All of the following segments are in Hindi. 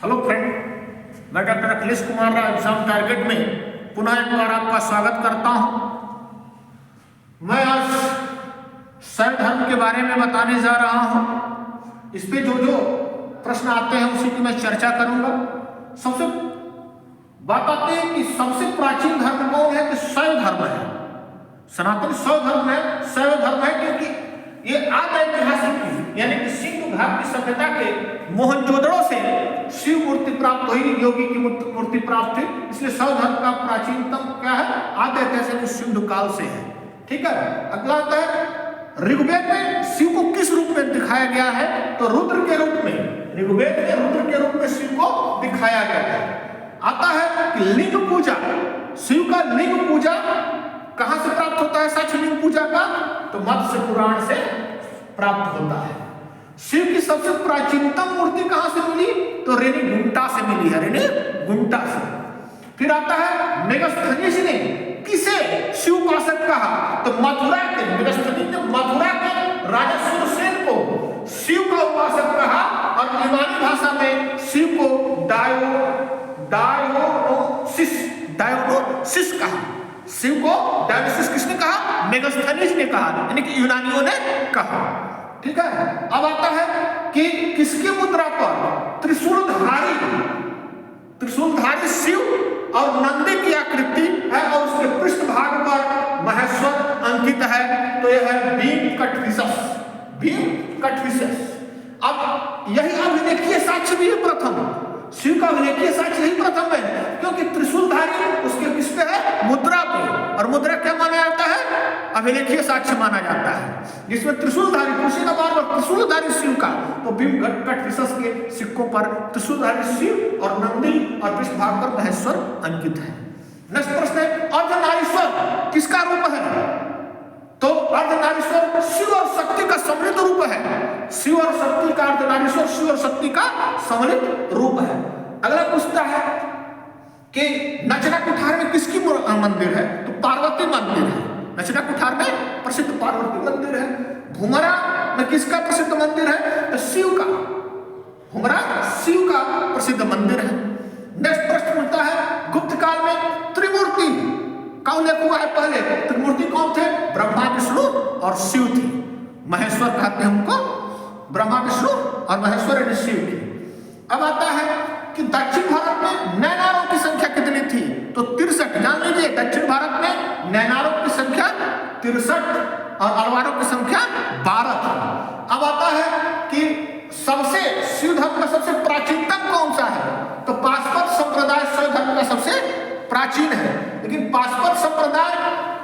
हेलो फ्रेंड, मैं doctor Akhilesh Kumar Rao exam target में पुनः एक बार आपका स्वागत करता हूं। मैं आज शैव धर्म के बारे में बताने जा रहा हूं। इस पे जो जो प्रश्न आते हैं उसी की मैं चर्चा करूंगा। सबसे बात आती है कि सबसे प्राचीन धर्म कौन है, कि शैव धर्म है। सनातन शैव धर्म है, शैव धर्म है क्योंकि ये आदि ऐतिहासिक यानी कि सिंधु घाट की सभ्यता के मोहनजोदड़ो से शिव मूर्ति प्राप्त हुई, योगी की मूर्ति प्राप्त हुई, इसलिए शैव धर्म का प्राचीनतम क्या है, आदि ऐतिहासिक सिंधु काल से है। ठीक है। अगला आता है ऋग्वेद में शिव को किस रूप में दिखाया गया है, तो रुद्र के रूप में, ऋग्वेद में रुद्र के रूप में शिव को दिखाया गया है। आता है कि लिंग पूजा, शिव का लिंग पूजा कहां से प्राप्त होता है, सच लिंग पूजा का, तो मत्स्य पुराण से प्राप्त होता है। शिव की सबसे प्राचीनतम मूर्ति कहां से मिली, तो रेणीगुंटा से मिली है, रेणीगुंटा से। फिर आता है मेगास्थनीज ने किसे शिव उपासक कहा, तो मथुरा के मेगास्थनीज ने मथुरा के राजा सुरसेन को शिव का उपासक कहा और यूनानी भाषा में शिव को डायोनोसिस कहा। शिव को डायोनिसिस किसने कहा, मेगास्थनीज ने कहा, यानी कि यूनानियों ने कहा। ठीक है। अब आता है कि किसकी मुद्रा पर त्रिशूलधारी शिव और नंदी की आकृति है और उसके पृष्ठभाग पर महेश्वर अंकित है, तो यह है भीमकटविशस। अब यही अभिलेखीय साक्ष्य भी है प्रथम, शिव का अभिलेखीय साक्ष्य यही प्रथम है, क्योंकि त्रिशूलधारी उसके किस पे है, मुद्रा पे, और मुद्रा क्या माना जाता है, अभिलेखीय साक्ष्य माना जाता है, जिसमें त्रिशूलधारी त्रिशूलधारी शिव का, तो भीमकटविशस के सिक्कों पर त्रिशूलधारी शिव और नंदी और पृष्ठभाग पर महेश्वर अंकित है। नेक्स्ट प्रश्न है अर्धनारीश्वर किसका रूप है, तो अर्धनारीश्वर शिव और शक्ति का सम्मिलित रूप है। शिव और शक्ति का अर्धनारीश्वर शिव और शक्ति का सम्मिलित रूप है। अगला पूछता है कि नचना कुठार में किसकी मंदिर है, तो पार्वती मंदिर है। नचना कुठार में प्रसिद्ध पार्वती मंदिर है। भूमरा में किसका प्रसिद्ध मंदिर है, तो शिव का, भूमरा शिव का प्रसिद्ध मंदिर है। नेक्स्ट प्रश्न पूछता है गुप्त काल में त्रिमूर्ति का उल्लेख हुआ है। पहले त्रिमूर्ति कौन थे, ब्रह्मा विष्णु और शिव थे। महेश्वर कहते हैं उनको, ब्रह्मा विष्णु और महेश्वर यानी शिव थे। अब आता है कि दक्षिण भारत में नैनारों की संख्या कितनी थी, तो 63। जान लीजिए दक्षिण भारत में नैनारों की संख्या 63 और अलवारों की संख्या 12 थी। अब आता है कि सबसे शिव धर्म का सबसे प्राचीनतम कौन सा है, तो पाशुपत संप्रदाय शिव धर्म का सबसे प्राचीन है। लेकिन पाशुपत संप्रदाय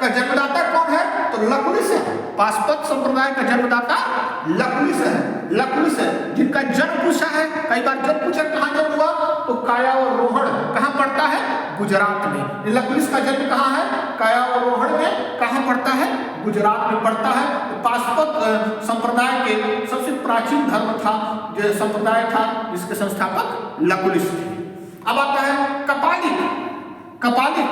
का जन्मदाता कौन है, तो लकुलिश है। पाशुपत संप्रदाय का जन्मदाता लकुलिश है, जिनका जन्म पूछा है, कई बार जन्म पूछा कहां जन्म हुआ, तो कायावरोहण कहां पड़ता है, गुजरात में। लकुलिश का जन्म कहां है, कायावरोहण में, कहां पड़ता है, गुजरात में पड़ता है। पाशुपत संप्रदाय के सबसे प्राचीन धर्म था, जो संप्रदाय था, जिसके संस्थापक लकुलिश थे। अब आता है कपालिक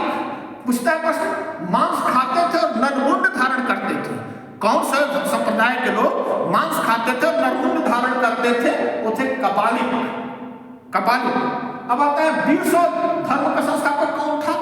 पूछता है प्रश्न, मांस खाते थे और नरमुंड धारण करते थे। कौन सा संप्रदाय के लोग मांस खाते थे और नरमुंड धारण करते थे, वो थे कपालिक। अब आता है वीरशैव धर्म का संस्थापक कौन था,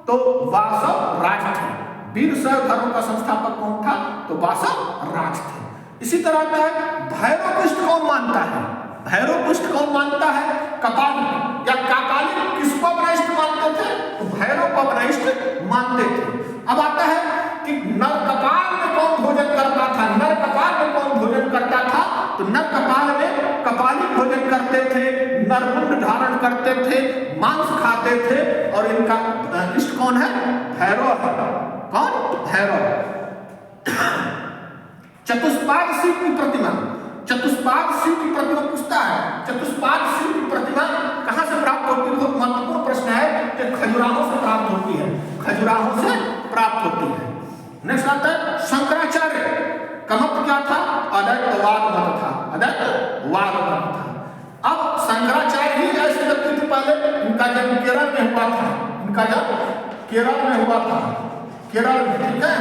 तो वासव राज थे। वीरशैव धर्म का संस्थापक कौन था, तो वासव राज थे। इसी तरह आता है भैरवपृष्ठ कौन मानता है, भैरवपृष्ठ कौन मानता है, कपालिक या कापालिक किसको अपना इष्ट मानते थे, तो भैरव को अपना इष्ट मानते थे। अब आता है कि नर कपाल में कौन भोजन करता था, नर कपाल में कौन भोजन करता था, तो नर कपाल में कपालिक भोजन करते थे, नरमुंड धारण करते थे, मांस खाते थे, और इनका इष्ट कौन है, भैरव है। कौन, भैरव। चतुष्पाद शिव की प्रतिमा पूछता है, चतुष्पाद शिव की प्रतिमा कहां से प्राप्त होती है, बहुत महत्वपूर्ण प्रश्न है, कि खजुराहों से प्राप्त होती है, खजुराहों से प्राप्त होती है। नेक्स्ट आता है शंकराचार्य का मत क्या था, अद्वैतवाद मत था। अब शंकराचार्य ही ऐसे व्यक्ति थे, पहले इनका जन्म केरल में हुआ था, केरल में, ठीक है।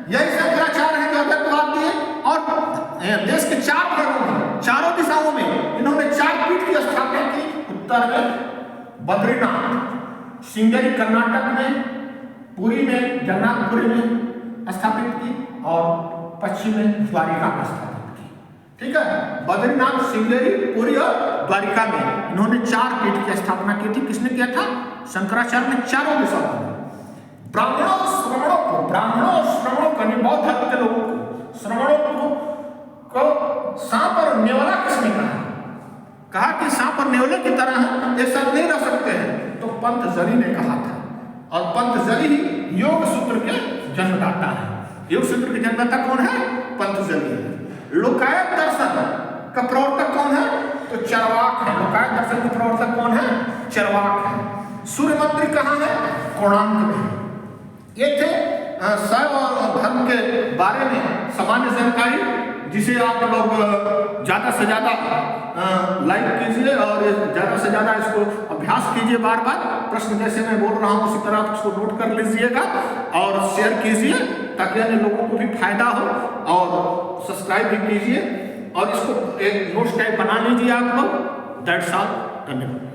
यही शंकराचार्य है जो अद्वैतवाद दिए, और देश के चारों दिशाओं में इन्होंने 4 पीठ की स्थापना की, उत्तर में बद्रीनाथ, श्रृंगेरी कर्नाटक में, पुरी में जगन्नाथपुरी में स्थापित की और पश्चिम में द्वारिका में स्थापित की। ठीक है, बद्रीनाथ, श्रृंगेरी, पुरी और द्वारिका में इन्होंने 4 पीठ की स्थापना की थी। किसने किया था? शंकराचार्य ने चारों दिशाओं में। ब्राह्मणों श्रमणों को, बौद्ध धर्म के लोगों को, श्रमणों को सांप और नेवला किसने कहा कि सांप और नेवले की तरह है, एक साथ नहीं रह सकते हैं, तो पंतजलि ने कहा था। और पंतजलि ही योग सूत्र के जन्मदाता है। योग सूत्र के जन्मदाता कौन है? पंतजलि है। लोकायत दर्शन का प्रवर्तक कौन है? तो चरवाक है। लोकायत दर्शन के प्रवर्तक कौन है? चरवाक है। सूर्य मंदिर कहाँ है? कोणार्क में। ये थे शैव धर्म के बारे में सामान्य जानकारी, जिसे आप लोग ज़्यादा से ज़्यादा लाइक कीजिए और ज़्यादा से ज़्यादा इसको अभ्यास कीजिए। बार बार प्रश्न जैसे मैं बोल रहा हूँ उसी तरह आप इसको नोट कर लीजिएगा और शेयर कीजिए, ताकि अन्य लोगों को भी फायदा हो। और सब्सक्राइब भी कीजिए और इसको एक नोट्स टाइप बना लीजिए आप लोग। That's all. धन्यवाद।